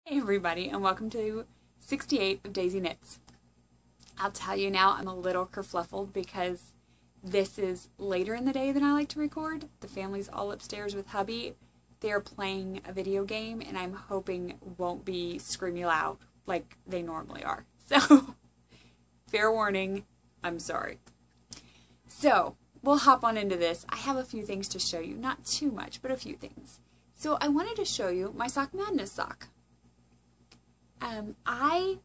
Hey everybody, and welcome to 68 of Daisy Knits. I'll tell you now, I'm a little kerfluffled because this is later in the day than I like to record. The family's all upstairs with hubby. They are playing a video game, and I'm hoping it won't be screamy loud like they normally are. So, fair warning, I'm sorry. So, we'll hop on into this. I have a few things to show you. Not too much, but a few things. So, I wanted to show you my Sock Madness sock. I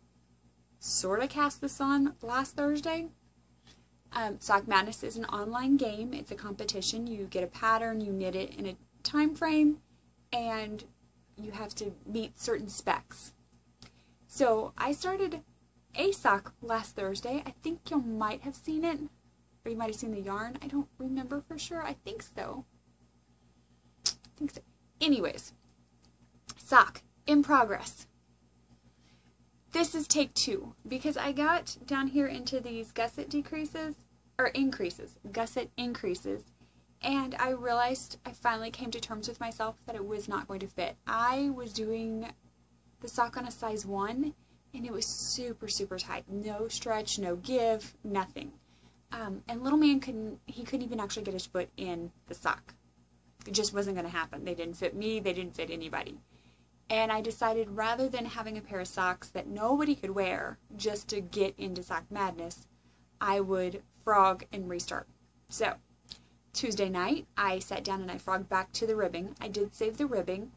sort of cast this on last Thursday. Sock Madness is an online game. It's a competition. You get a pattern, you knit it in a time frame, and you have to meet certain specs. So I started a sock last Thursday. I think you might have seen it, or you might have seen the yarn. I don't remember for sure. I think so. Anyways, sock in progress. This is take 2 because I got down here into these gusset decreases, or increases, gusset increases, and I realized I finally came to terms with myself that it was not going to fit. I was doing the sock on a size 1 and it was super, super tight. No stretch, no give, nothing. And little man couldn't even actually get his foot in the sock. It just wasn't going to happen. They didn't fit me, they didn't fit anybody. And I decided rather than having a pair of socks that nobody could wear just to get into Sock Madness, I would frog and restart. So, Tuesday night, I sat down and I frogged back to the ribbing. I did save the ribbing,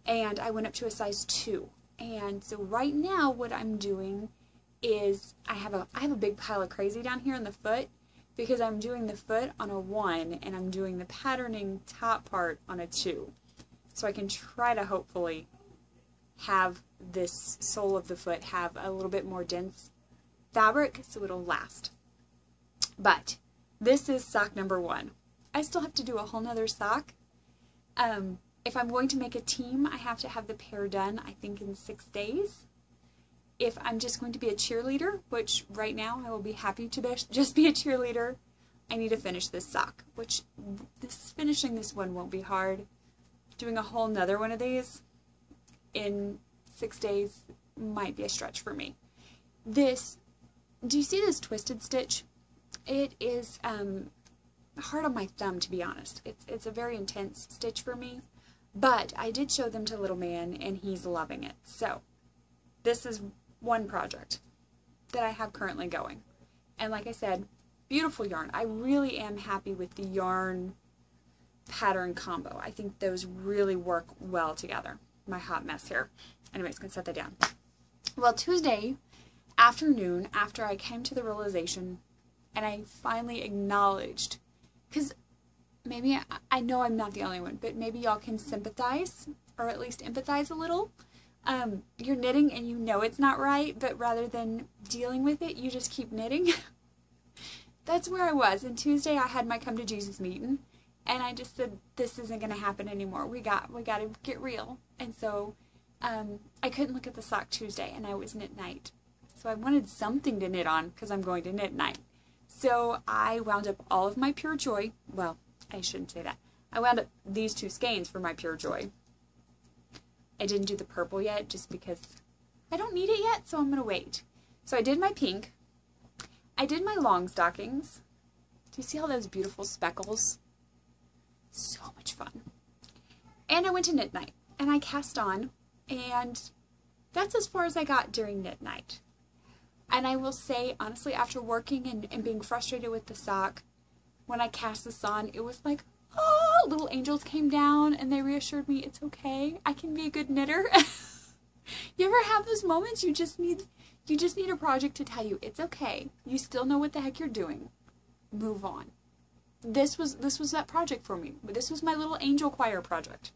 and I went up to a size 2. And so right now what I'm doing is I have a big pile of crazy down here in the foot because I'm doing the foot on a 1 and I'm doing the patterning top part on a 2. So I can try to hopefully have this sole of the foot have a little bit more dense fabric so it'll last. But this is sock number 1. I still have to do a whole nother sock. If I'm going to make a team, I have to have the pair done, I think, in 6 days. If I'm just going to be a cheerleader, which right now I will be happy to just be a cheerleader, I need to finish this sock, which finishing this one won't be hard. Doing a whole nother one of these in 6 days might be a stretch for me. Do you see this twisted stitch? It is hard on my thumb, to be honest. It's a very intense stitch for me, but I did show them to little man and he's loving it. So this is one project that I have currently going. And like I said, beautiful yarn. I really am happy with the yarn pattern combo. I think those really work well together. My hot mess here. Anyways, gonna set that down. Well, Tuesday afternoon, after I came to the realization and I finally acknowledged, because maybe I know I'm not the only one, but maybe y'all can sympathize or at least empathize a little. You're knitting and you know it's not right, but rather than dealing with it, you just keep knitting. That's where I was. And Tuesday I had my come to Jesus meeting. And I just said, this isn't going to happen anymore. We got to get real. And so I couldn't look at the sock Tuesday, and I was knit night. So I wanted something to knit on because I'm going to knit night. So I wound up all of my Pure Joy. Well, I shouldn't say that. I wound up these 2 skeins for my Pure Joy. I didn't do the purple yet just because I don't need it yet, so I'm going to wait. So I did my pink. I did my long stockings. Do you see all those beautiful speckles? So much fun. And I went to knit night and I cast on, and that's as far as I got during knit night. And I will say, honestly, after working and being frustrated with the sock, when I cast this on, it was like, oh, little angels came down and they reassured me it's okay. I can be a good knitter. You ever have those moments you just need a project to tell you it's okay. You still know what the heck you're doing. Move on. This was that project for me. This was my little angel choir project.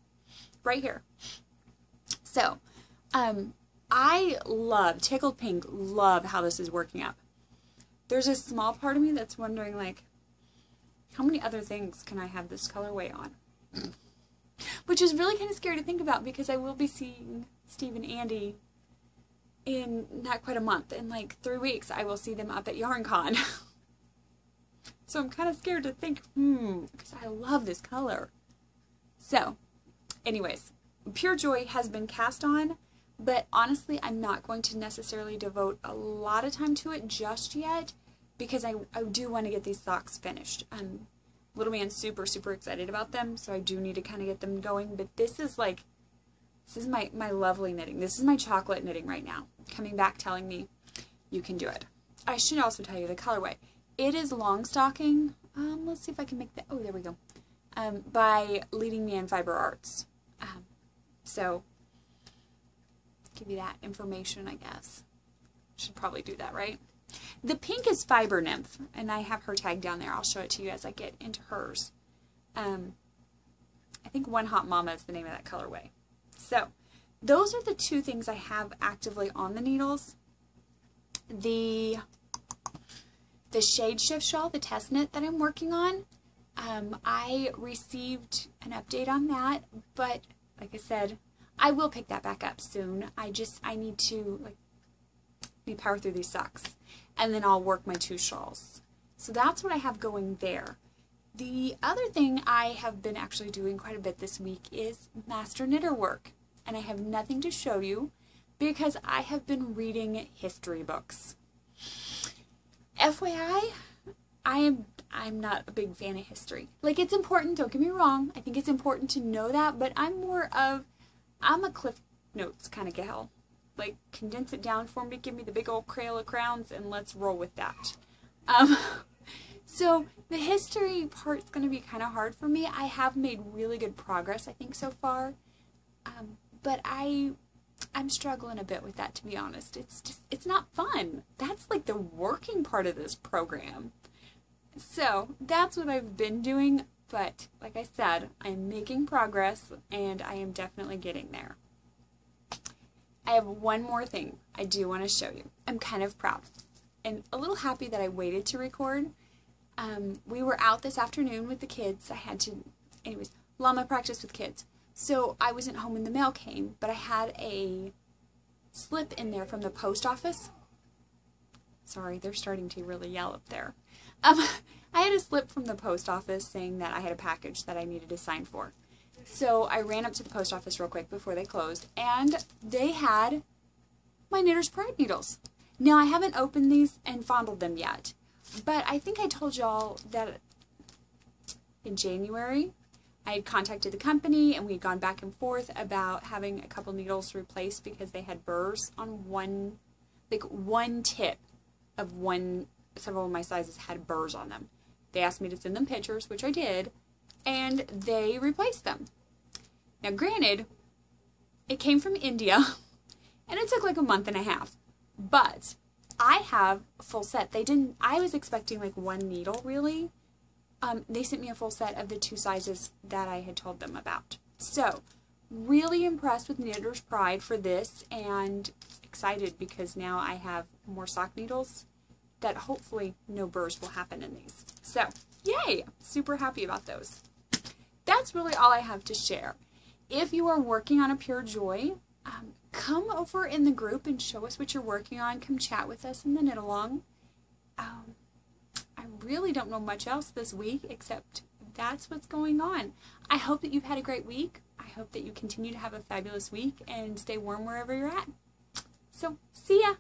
Right here. So, I love, Tickled Pink, love how this is working up. There's a small part of me that's wondering, like, how many other things can I have this colorway on? Which is really kind of scary to think about because I will be seeing Steve and Andy in not quite a month. In like 3 weeks, I will see them up at YarnCon. So I'm kind of scared to think, because I love this color. So, anyways, Pure Joy has been cast on. but honestly, I'm not going to necessarily devote a lot of time to it just yet because I do want to get these socks finished. Little man's super, super excited about them, so I do need to kind of get them going, but this is my lovely knitting. This is my chocolate knitting right now, coming back telling me you can do it. I should also tell you the colorway. It is long stocking. Let's see if I can make that. Oh, there we go. By Leading Man Fiber Arts. So, give you that information, I guess. Should probably do that, right? The pink is Fiber Nymph, and I have her tag down there. I'll show it to you as I get into hers. I think One Hot Mama is the name of that colorway. So, those are the two things I have actively on the needles. The Shade Shift shawl, the test knit that I'm working on, I received an update on that, but like I said, I will pick that back up soon. I need to power through these socks, and then I'll work my two shawls. So that's what I have going there. The other thing I have been actually doing quite a bit this week is master knitter work, and I have nothing to show you because I have been reading history books. FYI, I'm not a big fan of history. Like, it's important, don't get me wrong. I think it's important to know that, but I'm a Cliff Notes kind of gal. Like, condense it down for me, give me the big old Crayola crowns, and let's roll with that. So the history part's going to be kind of hard for me. I have made really good progress, I think, so far. But I'm struggling a bit with that, to be honest. It's not fun. That's like the working part of this program. So that's what I've been doing, but like I said, I'm making progress and I am definitely getting there. I have one more thing I do want to show you. I'm kind of proud and a little happy that I waited to record. We were out this afternoon with the kids. Anyways, llama practice with kids. So I wasn't home when the mail came, but I had a slip in there from the post office. Sorry, they're starting to really yell up there. I had a slip from the post office saying that I had a package that I needed to sign for. So I ran up to the post office real quick before they closed, and they had my Knitter's Pride needles. Now, I haven't opened these and fondled them yet, but I think I told y'all that in January, I had contacted the company and we had gone back and forth about having a couple needles replaced because they had burrs on one tip of several of my sizes had burrs on them. They asked me to send them pictures, which I did, and they replaced them. Now, granted, it came from India, and it took like a month and a half, but I have a full set. I was expecting like one needle, really. They sent me a full set of the two sizes that I had told them about. So, really impressed with Knitter's Pride for this, and excited because now I have more sock needles that hopefully no burrs will happen in these. So, yay! Super happy about those. That's really all I have to share. If you are working on a Pure Joy, come over in the group and show us what you're working on. Come chat with us in the knit along. I really don't know much else this week except that's what's going on. I hope that you've had a great week. I hope that you continue to have a fabulous week and stay warm wherever you're at. So, see ya!